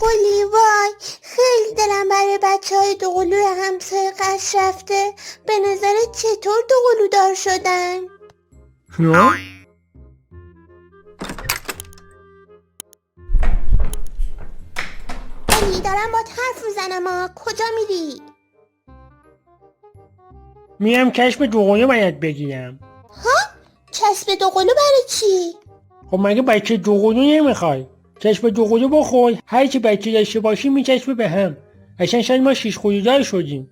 قلی وای، خیلی دلم برای بچه های دوقلوی همسایه قصر رفته. به نظرت چطور دوقلو دار شدن؟ ها؟ قلی دارم باهات حرف میزنم ها، کجا میری؟ میرم کشف دوقلو باید بگیرم. ها؟ چسب دوقلو برای چی؟ خب مگه بچه دوقلو نمیخوای؟ کشف دوقلو بخور، هرچی بچه داشته باشی میچسبه به هم. اصلا شاید ما 6 خودی دار شدیم.